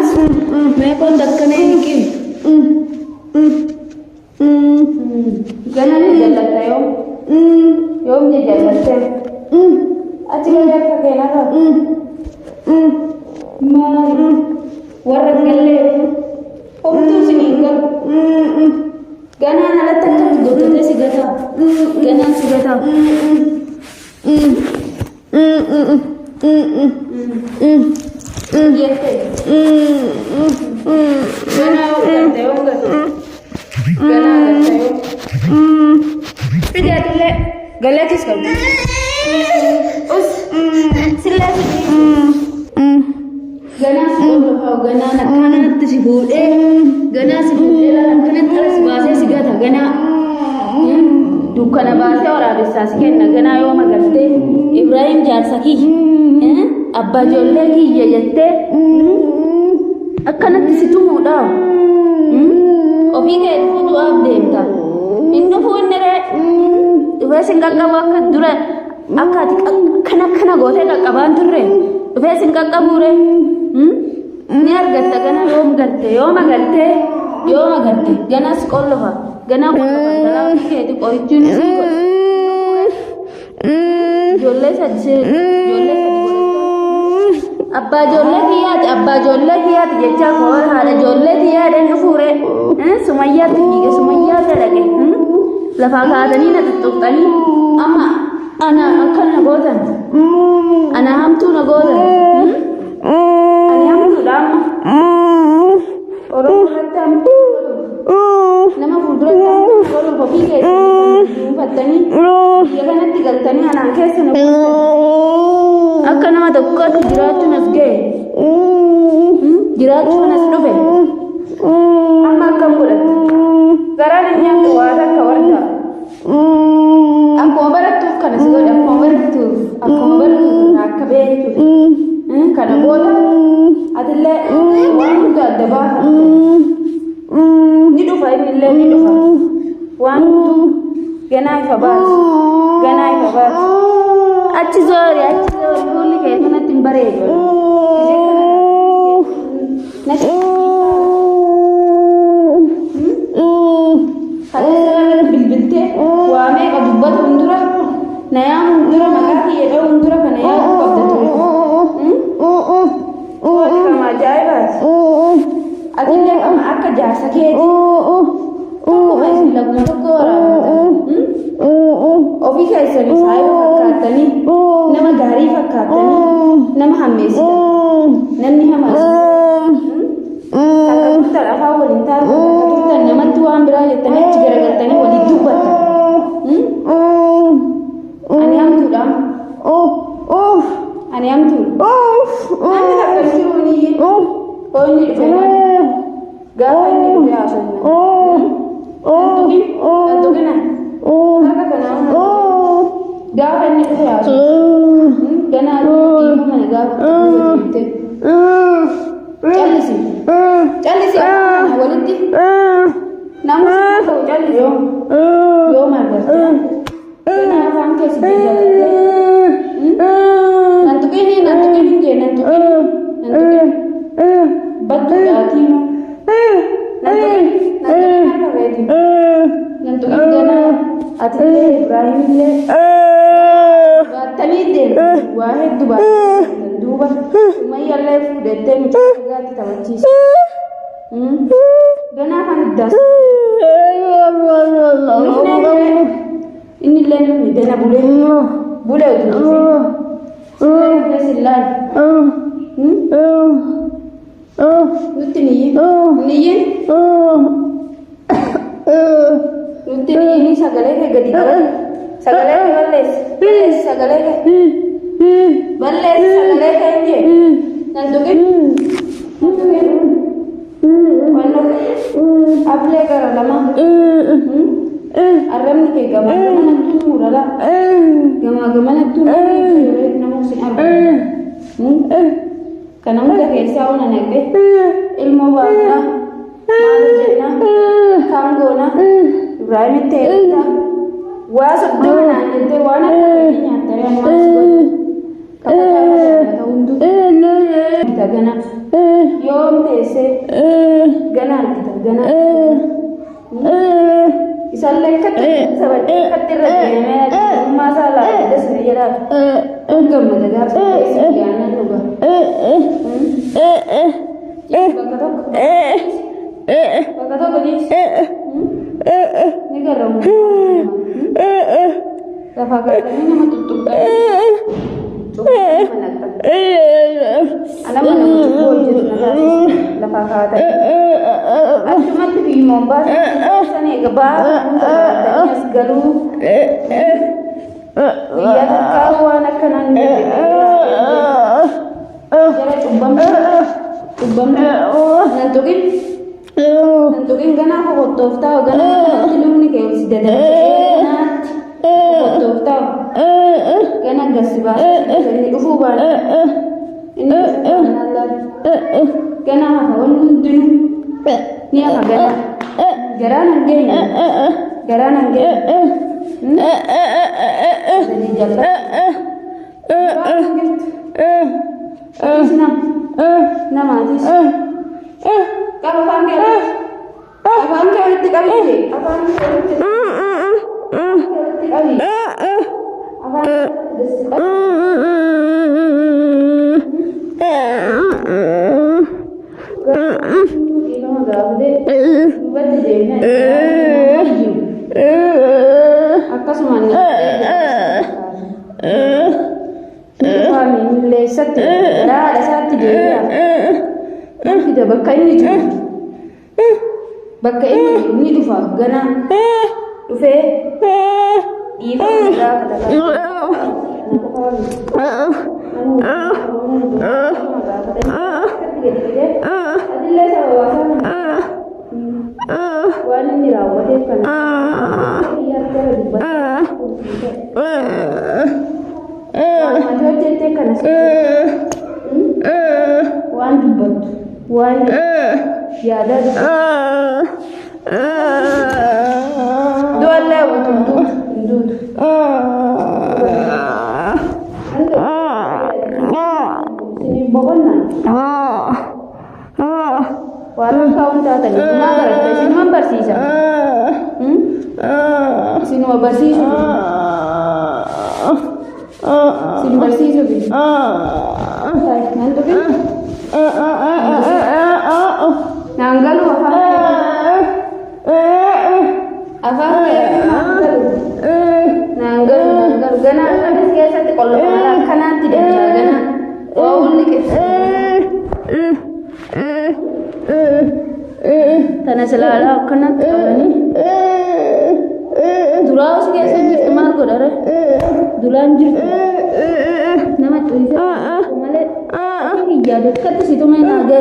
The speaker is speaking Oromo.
ammas meeqoon dakkanee hin qimu. Ganaan jallatta yoom jallatte achi galee akka keenarra maali warra gallee homtuu siniin galu ganaan alatti akkatti godhatee si gataa ganaan si gataa. Galatis kamu. Us silas. Ganas kau ganas nak kanan tu si bude. Ganas si bude lah kanan terus bahasa si gata gana. Duka na bahasa orang bisa sikit na gana yo magarte. Ibrahim jar saki. Abba jolle ki ye jette. Akan tu si tu muda. Ofi ke tu abde ta. Inno phone nere. Ibesin kakkabu akka dura akkati kana goote qaqqabaan turre ibesin qaqqabuure ni argatta gana yoom galte ganas qollofa gana qollofa galaa keeti qorichuun si ijoollee sadi abbaa ijoollee kiyyaati jecha koo haadha ijoollee kiyyaadhaan dhufuure sumayyaatti fiige sumayyaatti dhaqe lafaa kaatanii na tuttuqxanii amma ana akka na gootan ana hamtuu na gootan ani hamtuudha amma oromoorratti hamtuu nama fuulduratti hamtuu godhuuf ofii keessatti dhuunfattanii biyya kanatti galtanii anaan keessa na akka nama tokkotti jiraachuun as ga'e jiraachuun as dhufe amma akkam godhate garaan hin nyaantu waa takka warta akkuma barattuuf kana si godhe akkuma barattuuf akka beektuuf kana booda atillee waan hunda adda baafatte ni dhufa innillee ni dhufa waan hundu ganaa ifa baasu achi zoori fuulli kee kanatti hin bareedu bilbilte waa meeqa dubbatu hundura nayaa hundura maqaa kiyyedha hundura kana yaa'u qabda ture waan kama ajaa'ibaati atillee kama akka jaarsa keeti tokkuma isin laguma tokko waraabatan ofii keessanii saayoo fakkaattanii nama gaarii fakkaattanii nama hammeessitan namni hamaas takka turtan afaan waliin taatu takka turtan namatti waan biraa jettanii achi garagaltanii waliin dubbatan ani hamtuudha namni takka jiru ni inni dhufe gaafa inni dhufe haasofna nantuqina harka kanaa gaafa inni dhufe haasofna ganaa dhiifamani gaafa dhufe Callisi walitti nama ta'u callisi yoo margarte kana afaan keessa jiraate nantuqini jee nantuqini battu dhaatiinu nantuqini akka beeti nantuqini gana atillee Ibraahimillee baattanii deemu waa hedduu baattanii duuba sumayyallee fuudhettee mucaa dhagaatti taphachiisa ganaa kan iddaas innillee nuni gana bulee utuufi sillaal nutti niyyin sagalee kee gadi qaba sagalee kee balleessi sagalee kee balleessi sagalee kee hin jee nantuqin ablee gara lama arrabni kee gamaa gamanattuu murala gamaa gamanattuu namuuf sin argamu kana hunda keessaa ona naqe ilmoo baafna maal jenna kaan goona Ibraahimitti heerta waa soddoma naan jettee waan akka fedhii nyaattaree ammaas godhu kakata hundu gana yoom teessee gana argita gana isallee akkatti sabadhee akkatti irra deemee addummaa isaa laata dasne jedhaa gammada gaafa teessee yaannan dhuga bakka tokko jiis ni garramu lafa gaafanii nama tuttuqaa Alam mo naman budget na lafa kata. At mati mo ba sa ni gaba danyas galu. Iya kawa na kanang jara tumbam nantukin gana ko tofta gana tilum ni kayo si dada tofta gana gasiba ini ufuban ini Allah gana hawan dinu ni apa gana garanan geng jadi jalan nama atis kalau panggil itu kami bakka ini dufa gana dufe ifa da ya ada dua lewat untuk sini bawahnya walau kau entah tadi mana berada sini membersih sini membersih sini bersih sudah nanti nanggalu apa nanggalu gana ada sekali kalau malah karena tidak gana oh ini tanah selalu karena ini durau sekali saja teman aku darah dulanjut nama tuh malah iya dekat situ main aja.